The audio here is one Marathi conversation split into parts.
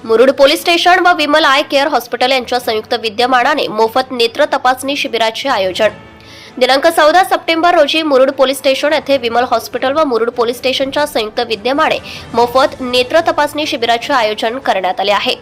मुरुड पोलीस स्टेशन व विमल आय केअर हॉस्पिटल यांच्या संयुक्त विद्यमानाने मोफत नेत्र तपासणी शिबिराचे आयोजन दिनांक 14 सप्टेंबर रोजी मुरुड पोलीस स्टेशन येथे विमल हॉस्पिटल व मुरुड पोलीस स्टेशनच्या संयुक्त विद्यमाने मोफत नेत्र तपासणी शिबिराचे आयोजन करण्यात आले आहे।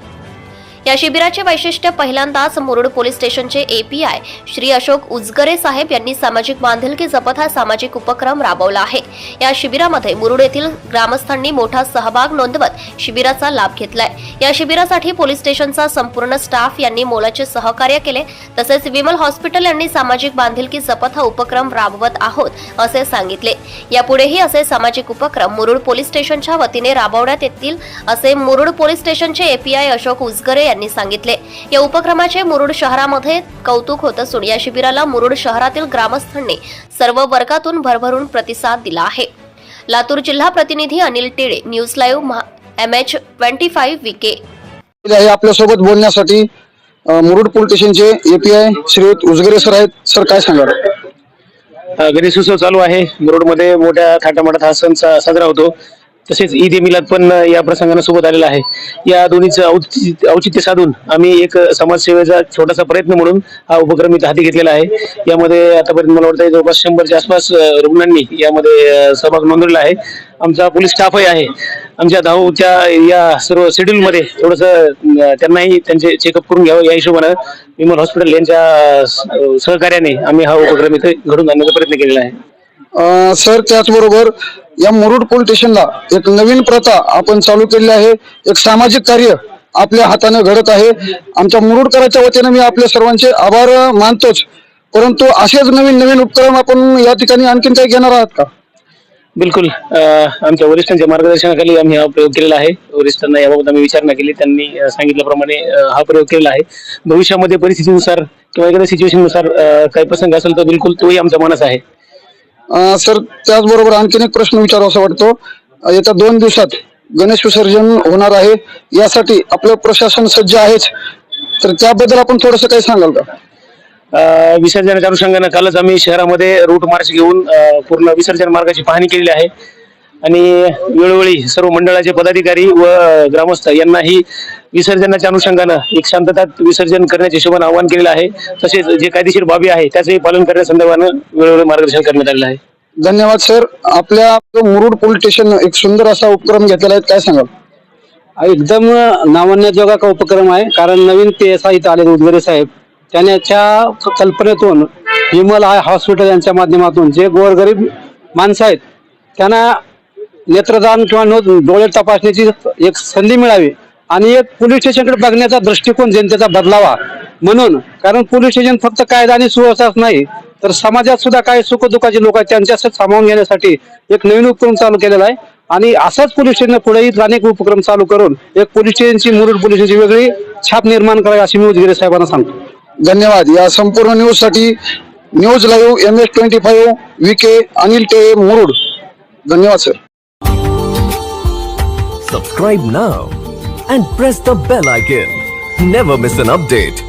या शिबिराचे वैशिष्ट्य पहिल्यांदाच मुरुड पोलीस स्टेशनचे एपीआय श्री अशोक उजगरे साहेब यांनी सामाजिक बांधिलकी जपत हा सामाजिक उपक्रम राबवला आहे। या शिबिरामध्ये मुरुड येथील ग्रामस्थांनी मोठा सहभाग नोंदवत शिबिराचा लाभ घेतलाय। या शिबिरासाठी पोलीस स्टेशनचा संपूर्ण स्टाफ यांनी मोलाचे सहकार्य केले। तसेच विमल हॉस्पिटल यांनी सामाजिक बांधिलकी जपत हा उपक्रम राबवत आहोत असे सांगितले। यापुढेही असे सामाजिक उपक्रम मुरुड पोलीस स्टेशनच्या वतीने राबवण्यात येतील असे मुरुड पोलीस स्टेशनचे एपीआय अशोक उजगरे यांनी सांगितले। या उपक्रमाचे मुरुड शहरामध्ये कौतुक होत असून या शिबिराला मुरुड शहरातील ग्रामस्थांनी सर्व वर्गातून भरभरून प्रतिसाद दिला आहे। लातूर जिल्हा प्रतिनिधी अनिल टेडे, न्यूज लाईव्ह MH25 विके। आपल्या सोबत बोलण्यासाठी मुरुड पोलीस स्टेशनचे एपीआय श्रीयुत उजगरे सर आहेत। सर काय सांगाल? गणेश उत्सव चालू आहे। मुरुडमध्ये मोठ्या थाटामाटात हा सण साजरा होतो। तसेच ईद ए मिलाद पण या प्रसंगाने सोबत आलेला आहे। या दोन्हीचं औचित्य साधून आम्ही एक समाजसेवेचा छोटासा प्रयत्न म्हणून हा उपक्रम इथे हाती घेतलेला आहे। यामध्ये आतापर्यंत मला वाटतं जवळपास 100च्या आसपास रुग्णांनी यामध्ये सहभाग नोंदवलेला आहे। आमचा पोलीस स्टाफही आहे। आमच्या धावच्या या सर्व शेड्यूलमध्ये थोडंसं त्यांनाही त्यांचे चेकअप करून घ्यावं या हिशोबानं विमल हॉस्पिटल यांच्या सहकार्याने आम्ही हा उपक्रम इथे घडून आणण्याचा प्रयत्न केलेला आहे। सर त्याचबरोबर या मुरुड पोलीस स्टेशनला एक नवीन प्रथा आपण चालू केलेली आहे। एक सामाजिक कार्य आपल्या हाताने घडत आहे। आमच्या मुरुडकरांच्या वतीने मी आपल्या सर्वांचे आभार मानतोच, परंतु असेच नवीन उपक्रम आपण या ठिकाणी आणखीन काही घेणार आहात का? बिलकुल, आमच्या वरिष्ठांच्या मार्गदर्शनाखाली आम्ही हा प्रयोग केलेला आहे। वरिष्ठांना याबाबत आम्ही विचारणा केली, त्यांनी सांगितल्याप्रमाणे हा प्रयोग केलेला आहे। भविष्यामध्ये परिस्थितीनुसार किंवा एखाद्या सिच्युएशननुसार काही प्रसंग असेल तर बिलकुल तोही आमच्या मनात आहे। सर त्याचबरोबर आणखीन एक प्रश्न विचारावासा वाटतो। येत्या 2 दिवसात गणेश विसर्जन होणार आहे, यासाठी आपलं प्रशासन सज्ज आहेच, तर त्याबद्दल आपण थोडंसं काही सांगाल का? विसर्जनाच्या अनुषंगाने कालच आम्ही शहरामध्ये रूट मार्च घेऊन पूर्ण विसर्जन मार्गाची पाहणी केलेली आहे आणि वेळोवेळी सर्व मंडळाचे पदाधिकारी व ग्रामस्थ यांनाही विसर्जनाच्या अनुषंगाने एक शांततात विसर्जन करण्याचे हिशोबाने आवाहन केलेलं आहे। तसेच जे कायदेशीर बाबी आहे त्याचंही पालन करण्यासंदर्भानं वेळोवेळी मार्गदर्शन करण्यात आलेलं आहे। धन्यवाद सर। आपल्या मुरुड पोलीस स्टेशन एक सुंदर असा उपक्रम घेतलेला आहे, काय सांगाल? एकदम नावान्याजोगा का उपक्रम आहे, कारण नवीन PSI इथं आले उजगरे साहेब, त्यांच्या कल्पनेतून विमल आय हॉस्पिटल यांच्या माध्यमातून जे गोरगरीब माणसं आहेत त्यांना नेत्रदान किंवा डोळे तपासण्याची एक संधी मिळावी आणि एक पोलीस स्टेशनकडे बघण्याचा दृष्टिकोन जनतेचा बदलावा म्हणून, कारण पोलीस स्टेशन फक्त कायदा आणि सुव्यवस्थाच नाही तर समाजात सुद्धा काही सुखदुःखाचे लोक आहेत त्यांच्यासाठी सामावून घेण्यासाठी एक नवीन उपक्रम चालू केलेला आहे आणि असाच पोलीस स्टेशन पुढेही अनेक उपक्रम चालू करून एक पोलीस स्टेशनची मुरुड पोलीस स्टेशनची वेगळी छाप निर्माण करावी अशी मी उजगरे साहेबांना सांगतो। धन्यवाद। या संपूर्ण न्यूज साठी न्यूज लाईव्ह MH25 विके, अनिल टे, मुरुड। धन्यवाद sir. Subscribe now and press the bell icon. Never miss an update.